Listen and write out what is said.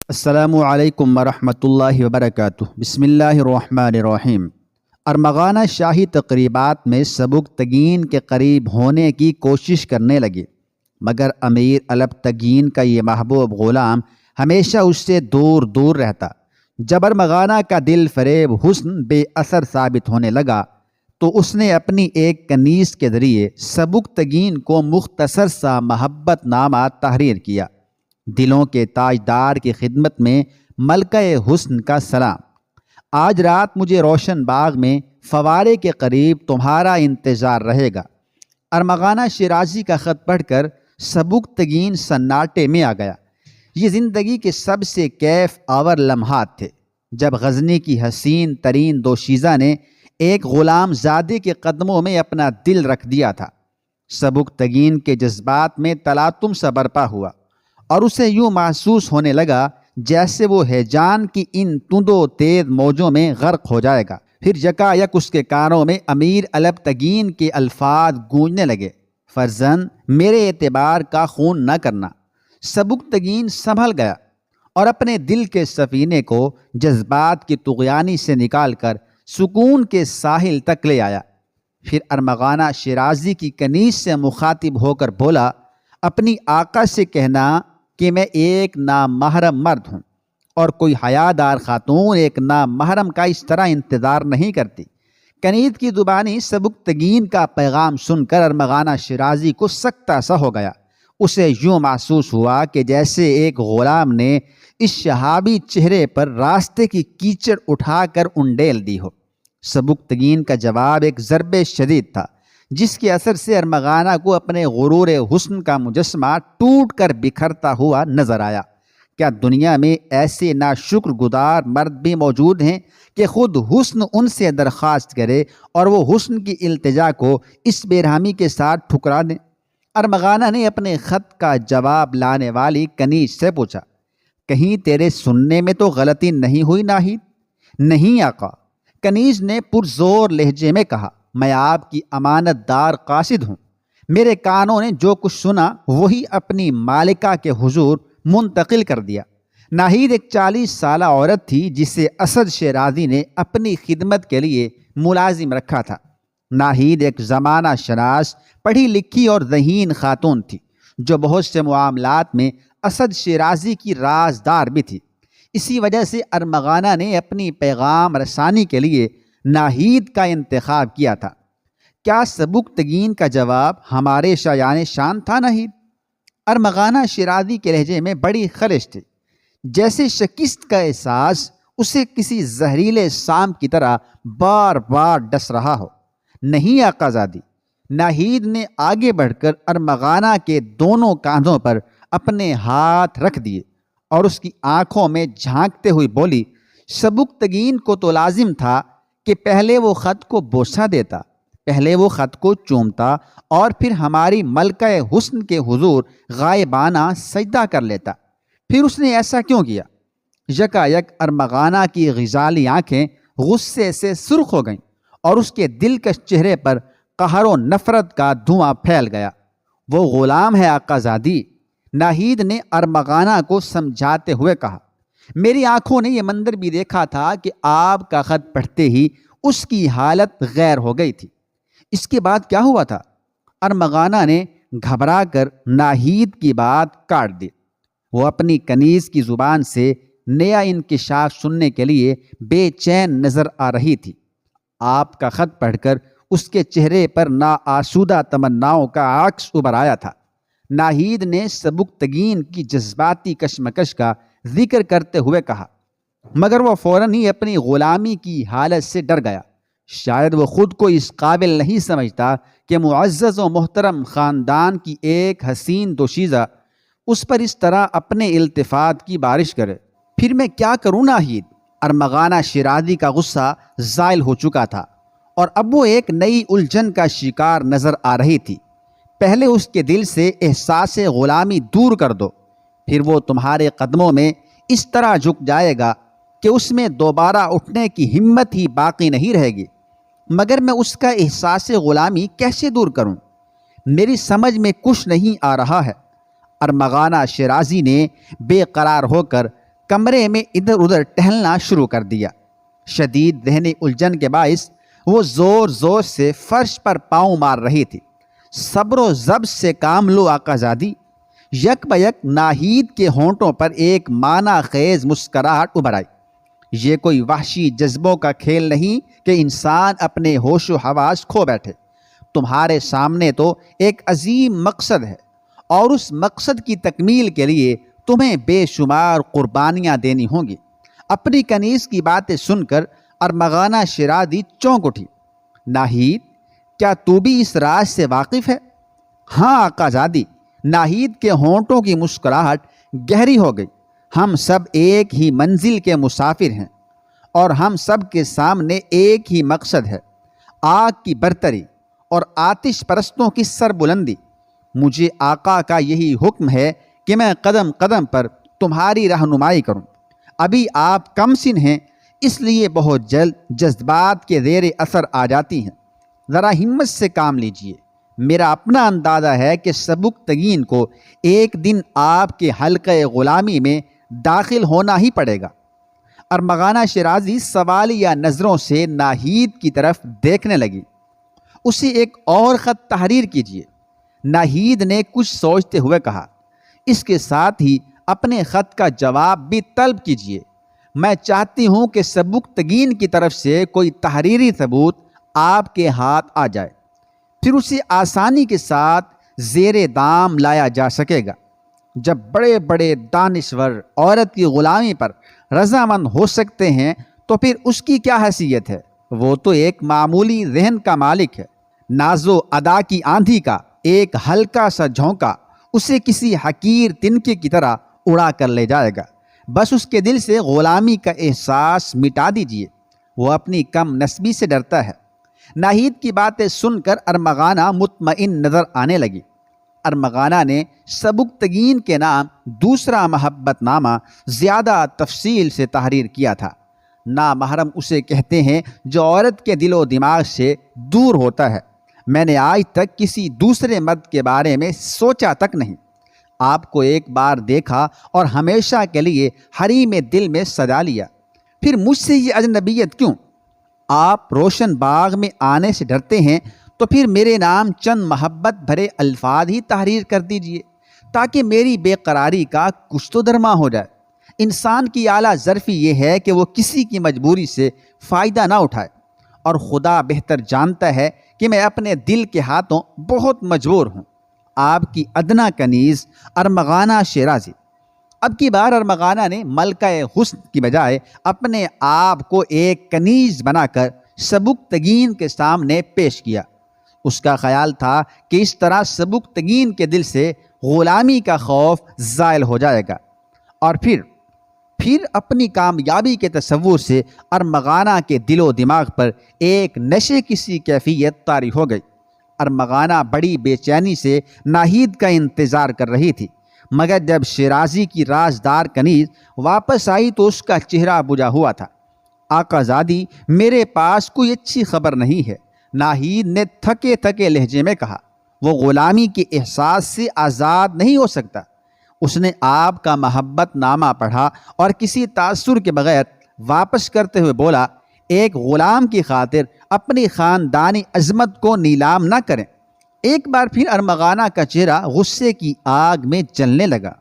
السلام علیکم ورحمۃ اللہ وبرکاتہ۔ بسم اللہ الرحمن الرحیم۔ ارمغانہ شاہی تقریبات میں سبکتگین کے قریب ہونے کی کوشش کرنے لگے، مگر امیر البتگین کا یہ محبوب غلام ہمیشہ اس سے دور دور رہتا۔ جب ارمغانہ کا دل فریب حسن بے اثر ثابت ہونے لگا تو اس نے اپنی ایک کنیز کے ذریعے سبکتگین کو مختصر سا محبت نامہ تحریر کیا۔ دلوں کے تاجدار کی خدمت میں ملکہ حسن کا سلام۔ آج رات مجھے روشن باغ میں فوارے کے قریب تمہارا انتظار رہے گا۔ ارمغانہ شیرازی کا خط پڑھ کر سبکتگین سناٹے میں آ گیا۔ یہ زندگی کے سب سے کیف آور لمحات تھے جب غزنی کی حسین ترین دوشیزہ نے ایک غلام زادے کے قدموں میں اپنا دل رکھ دیا تھا۔ سبکتگین کے جذبات میں تلاطم سا برپا ہوا اور اسے یوں محسوس ہونے لگا جیسے وہ ہیجان کی ان تند و تیز موجوں میں غرق ہو جائے گا۔ پھر یکایک اس کے کانوں میں امیر البتگین کے الفاظ گونجنے لگے، فرزند میرے اعتبار کا خون نہ کرنا۔ سبکتگین سنبھل گیا اور اپنے دل کے سفینے کو جذبات کی طغیانی سے نکال کر سکون کے ساحل تک لے آیا۔ پھر ارمغانہ شیرازی کی کنیز سے مخاطب ہو کر بولا، اپنی آقا سے کہنا کہ میں ایک نامحرم مرد ہوں اور کوئی حیادار خاتون ایک نامحرم کا اس طرح انتظار نہیں کرتی۔ کنیز کی زبانی سبکتگین کا پیغام سن کر ارمغانہ شیرازی کو سکتہ سا ہو گیا۔ اسے یوں محسوس ہوا کہ جیسے ایک غلام نے اس شہابی چہرے پر راستے کی کیچڑ اٹھا کر انڈیل دی ہو۔ سبکتگین کا جواب ایک ضرب شدید تھا جس کے اثر سے ارمغانہ کو اپنے غرور حسن کا مجسمہ ٹوٹ کر بکھرتا ہوا نظر آیا۔ کیا دنیا میں ایسے ناشکر گزار مرد بھی موجود ہیں کہ خود حسن ان سے درخواست کرے اور وہ حسن کی التجا کو اس بے رحمی کے ساتھ ٹھکرا دیں؟ ارمغانہ نے اپنے خط کا جواب لانے والی کنیز سے پوچھا، کہیں تیرے سننے میں تو غلطی نہیں ہوئی ناہید؟ نہیں آقا، کنیز نے پرزور لہجے میں کہا، میں آپ کی امانت دار قاصد ہوں۔ میرے کانوں نے جو کچھ سنا وہی اپنی مالکہ کے حضور منتقل کر دیا۔ ناہید ایک 40 سالہ عورت تھی جسے اسد شیرازی نے اپنی خدمت کے لیے ملازم رکھا تھا۔ ناہید ایک زمانہ شناس، پڑھی لکھی اور ذہین خاتون تھی جو بہت سے معاملات میں اسد شیرازی کی رازدار بھی تھی۔ اسی وجہ سے ارمغانہ نے اپنی پیغام رسانی کے لیے ناہید کا انتخاب کیا تھا۔ کیا سبکتگین کا جواب ہمارے شایان شان تھا ناہید؟ ارمغانہ شیرازی کے لہجے میں بڑی خلش تھی، جیسے شکست کا احساس اسے کسی زہریلے سام کی طرح بار بار ڈس رہا ہو۔ نہیں آقا زادی۔ ناہید نے آگے بڑھ کر ارمغانہ کے دونوں کاندھوں پر اپنے ہاتھ رکھ دیے اور اس کی آنکھوں میں جھانکتے ہوئی بولی، سبکتگین کو تو لازم تھا کہ پہلے وہ خط کو بوسہ دیتا، پہلے وہ خط کو چومتا اور پھر ہماری ملکہ حسن کے حضور غائبانہ سجدہ کر لیتا۔ پھر اس نے ایسا کیوں کیا؟ یکایک ارمغانہ کی غزالی آنکھیں غصے سے سرخ ہو گئیں اور اس کے دلکش چہرے پر قہر و نفرت کا دھواں پھیل گیا۔ وہ غلام ہے آقا زادی، ناہید نے ارمغانہ کو سمجھاتے ہوئے کہا۔ میری آنکھوں نے یہ منظر بھی دیکھا تھا کہ آپ کا خط پڑھتے ہی اس کی حالت غیر ہو گئی تھی۔ اس کے بعد کیا ہوا تھا؟ ارمغانہ نے گھبرا کر ناہید کی بات کاٹ دی۔ وہ اپنی کنیز کی زبان سے نیا انکشاف سننے کے لیے بے چین نظر آ رہی تھی۔ آپ کا خط پڑھ کر اس کے چہرے پر ناآسودہ تمناؤں کا عکس ابھر آیا تھا۔ ناہید نے سبکتگین کی جذباتی کشمکش کا ذکر کرتے ہوئے کہا، مگر وہ فوراً ہی اپنی غلامی کی حالت سے ڈر گیا۔ شاید وہ خود کو اس قابل نہیں سمجھتا کہ معزز و محترم خاندان کی ایک حسین دوشیزہ اس پر اس طرح اپنے التفات کی بارش کرے۔ پھر میں کیا کروں ناہید؟ ارمغانہ شیرازی کا غصہ زائل ہو چکا تھا اور اب وہ ایک نئی الجھن کا شکار نظر آ رہی تھی۔ پہلے اس کے دل سے احساس غلامی دور کر دو، پھر وہ تمہارے قدموں میں اس طرح جھک جائے گا کہ اس میں دوبارہ اٹھنے کی ہمت ہی باقی نہیں رہے گی۔ مگر میں اس کا احساس غلامی کیسے دور کروں؟ میری سمجھ میں کچھ نہیں آ رہا ہے۔ ارمغانہ شیرازی نے بے قرار ہو کر کمرے میں ادھر ادھر ٹہلنا شروع کر دیا۔ شدید ذہنی الجھن کے باعث وہ زور زور سے فرش پر پاؤں مار رہی تھی۔ صبر و ضبط سے کام لو آقا زادی۔ یک بیک ناہید کے ہونٹوں پر ایک معنی خیز مسکراہٹ ابھر آئی۔ یہ کوئی وحشی جذبوں کا کھیل نہیں کہ انسان اپنے ہوش و حواس کھو بیٹھے۔ تمہارے سامنے تو ایک عظیم مقصد ہے، اور اس مقصد کی تکمیل کے لیے تمہیں بے شمار قربانیاں دینی ہوں گی۔ اپنی کنیز کی باتیں سن کر ارمغانہ شیرازی چونک اٹھی۔ ناہید، کیا تو بھی اس راز سے واقف ہے؟ ہاں آقا زادی۔ ناہید کے ہونٹوں کی مسکراہٹ گہری ہو گئی۔ ہم سب ایک ہی منزل کے مسافر ہیں، اور ہم سب کے سامنے ایک ہی مقصد ہے، آگ کی برتری اور آتش پرستوں کی سربلندی۔ مجھے آقا کا یہی حکم ہے کہ میں قدم قدم پر تمہاری رہنمائی کروں۔ ابھی آپ کم سن ہیں، اس لیے بہت جلد جذبات کے زیر اثر آ جاتی ہیں۔ ذرا ہمت سے کام لیجئے۔ میرا اپنا اندازہ ہے کہ سبکتگین کو ایک دن آپ کے حلقہ غلامی میں داخل ہونا ہی پڑے گا۔ ارمغانہ شیرازی سوالیہ نظروں سے ناہید کی طرف دیکھنے لگی۔ اسے ایک اور خط تحریر کیجیے۔ ناہید نے کچھ سوچتے ہوئے کہا، اس کے ساتھ ہی اپنے خط کا جواب بھی طلب کیجیے۔ میں چاہتی ہوں کہ سبکتگین کی طرف سے کوئی تحریری ثبوت آپ کے ہاتھ آ جائے، پھر اسے آسانی کے ساتھ زیر دام لایا جا سکے گا۔ جب بڑے بڑے دانشور عورت کی غلامی پر رضامند ہو سکتے ہیں تو پھر اس کی کیا حیثیت ہے؟ وہ تو ایک معمولی ذہن کا مالک ہے۔ ناز و ادا کی آندھی کا ایک ہلکا سا جھونکا اسے کسی حقیر تنکے کی طرح اڑا کر لے جائے گا۔ بس اس کے دل سے غلامی کا احساس مٹا دیجیے۔ وہ اپنی کم نسبی سے ڈرتا ہے۔ ناہید کی باتیں سن کر ارمغانہ مطمئن نظر آنے لگی۔ ارمغانہ نے سبکتگین کے نام دوسرا محبت نامہ زیادہ تفصیل سے تحریر کیا تھا۔ نامحرم اسے کہتے ہیں جو عورت کے دل و دماغ سے دور ہوتا ہے۔ میں نے آج تک کسی دوسرے مرد کے بارے میں سوچا تک نہیں۔ آپ کو ایک بار دیکھا اور ہمیشہ کے لیے حریم دل میں سجا لیا، پھر مجھ سے یہ اجنبیت کیوں؟ آپ روشن باغ میں آنے سے ڈرتے ہیں تو پھر میرے نام چند محبت بھرے الفاظ ہی تحریر کر دیجئے، تاکہ میری بے قراری کا کچھ تو درما ہو جائے۔ انسان کی اعلیٰ ظرفی یہ ہے کہ وہ کسی کی مجبوری سے فائدہ نہ اٹھائے، اور خدا بہتر جانتا ہے کہ میں اپنے دل کے ہاتھوں بہت مجبور ہوں۔ آپ کی ادنا کنیز ارمغانہ شیرازی۔ اب کی بار ارمغانہ نے ملکہ حسن کی بجائے اپنے آپ کو ایک کنیز بنا کر سبکتگین کے سامنے پیش کیا۔ اس کا خیال تھا کہ اس طرح سبکتگین کے دل سے غلامی کا خوف زائل ہو جائے گا، اور پھر اپنی کامیابی کے تصور سے ارمغانہ کے دل و دماغ پر ایک نشے کی سی کیفیت طاری ہو گئی۔ ارمغانہ بڑی بے چینی سے ناہید کا انتظار کر رہی تھی، مگر جب شیرازی کی رازدار کنیز واپس آئی تو اس کا چہرہ بجھا ہوا تھا۔ آقا زادی، میرے پاس کوئی اچھی خبر نہیں ہے، ناہید نے تھکے تھکے لہجے میں کہا۔ وہ غلامی کے احساس سے آزاد نہیں ہو سکتا۔ اس نے آپ کا محبت نامہ پڑھا اور کسی تاثر کے بغیر واپس کرتے ہوئے بولا، ایک غلام کی خاطر اپنی خاندانی عظمت کو نیلام نہ کریں۔ ایک بار پھر ارمغانہ کا چہرہ غصے کی آگ میں جلنے لگا۔